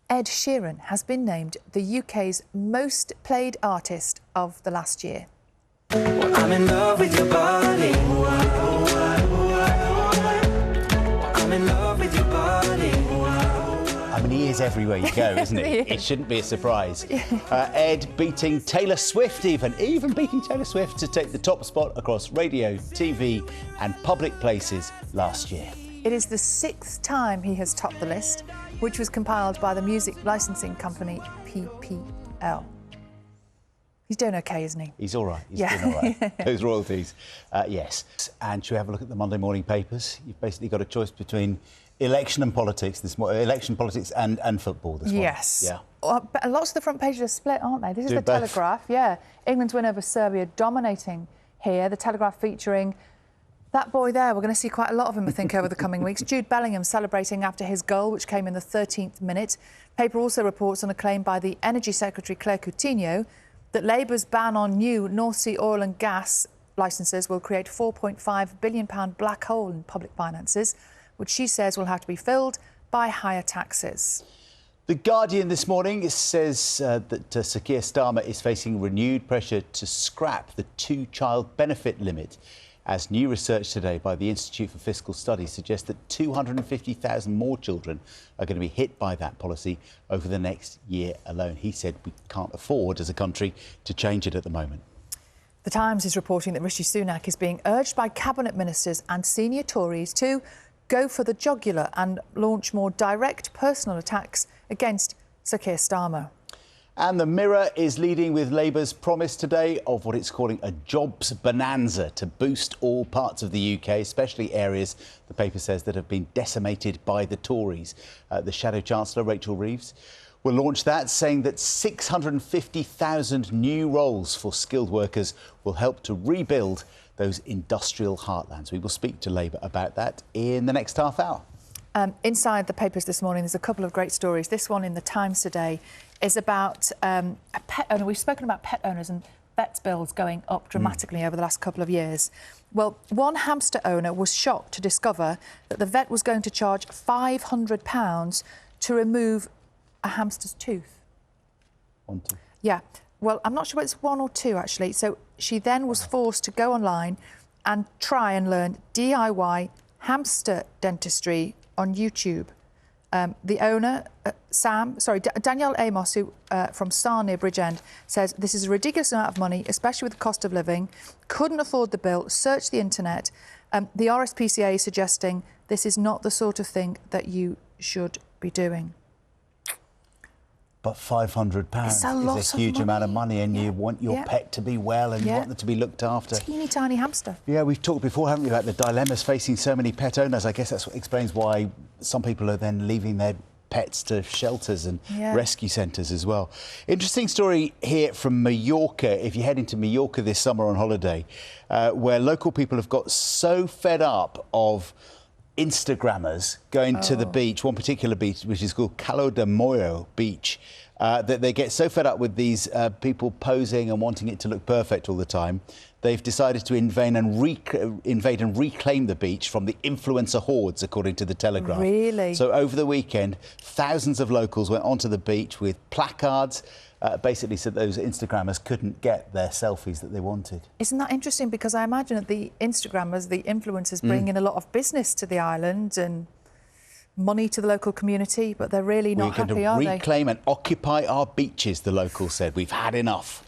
Ed Sheeran has been named the UK's most played artist of the last year. I'm in love with your body. I'm in love with your body. I mean, he is everywhere you go, isn't he? It shouldn't be a surprise. Ed beating Taylor Swift even beating Taylor Swift to take the top spot across radio, TV and public places last year. It is the 6th time he has topped the list, which was compiled by the music licensing company PPL. He's doing OK, isn't he? He's all right. He's doing all right. Those royalties, yes. And should we have a look at the Monday morning papers? You've basically got a choice between election and politics this morning, and football this morning. Yes. Yeah. But lots of the front pages are split, aren't they? This is the both. Telegraph, yeah. England's win over Serbia dominating here. The Telegraph featuring that boy there. We're going to see quite a lot of him, I think, over the coming weeks. Jude Bellingham celebrating after his goal, which came in the 13th minute. Paper also reports on a claim by the Energy Secretary, Claire Coutinho, that Labour's ban on new North Sea oil and gas licences will create £4.5 billion black hole in public finances, which she says will have to be filled by higher taxes. The Guardian this morning says that Sir Keir Starmer is facing renewed pressure to scrap the 2-child benefit limit, as new research today by the Institute for Fiscal Studies suggests that 250,000 more children are going to be hit by that policy over the next year alone. He said we can't afford as a country to change it at the moment. The Times is reporting that Rishi Sunak is being urged by cabinet ministers and senior Tories to go for the jugular and launch more direct personal attacks against Sir Keir Starmer. And the Mirror is leading with Labour's promise today of what it's calling a jobs bonanza to boost all parts of the UK, especially areas, the paper says, that have been decimated by the Tories. The Shadow Chancellor, Rachel Reeves, will launch that, saying that 650,000 new roles for skilled workers will help to rebuild those industrial heartlands. We will speak to Labour about that in the next half hour. Inside the papers this morning, there's a couple of great stories. This one in the Times today is about a pet owner. We've spoken about pet owners and vet bills going up dramatically over the last couple of years. Well, one hamster owner was shocked to discover that the vet was going to charge £500 to remove a hamster's tooth. One, two. Yeah. Well, I'm not sure it's one or two, actually. So she then was forced to go online and try and learn DIY hamster dentistry on YouTube. The owner, Danielle Amos, who from Sarn near Bridgend, says this is a ridiculous amount of money, especially with the cost of living. Couldn't afford the bill. Searched the internet. The RSPCA is suggesting this is not the sort of thing that you should be doing. But £500 is a huge amount of money, and you want your pet to be well and you want them to be looked after. Teeny tiny hamster. Yeah, we've talked before, haven't we, about the dilemmas facing so many pet owners. I guess that's what explains why some people are then leaving their pets to shelters and rescue centres as well. Interesting story here from Majorca, if you head into Majorca this summer on holiday, where local people have got so fed up of Instagrammers going to the beach, one particular beach, which is called Calo de Moyo Beach, that they get so fed up with these people posing and wanting it to look perfect all the time, they've decided to invade and reclaim the beach from the influencer hordes, according to the Telegraph. Really? So over the weekend, thousands of locals went onto the beach with placards, basically said those Instagrammers couldn't get their selfies that they wanted. Isn't that interesting? Because I imagine that the Instagrammers, the influencers, bring in a lot of business to the island and money to the local community, but they're really not happy, are they? We're going to reclaim and occupy our beaches, the locals said. We've had enough.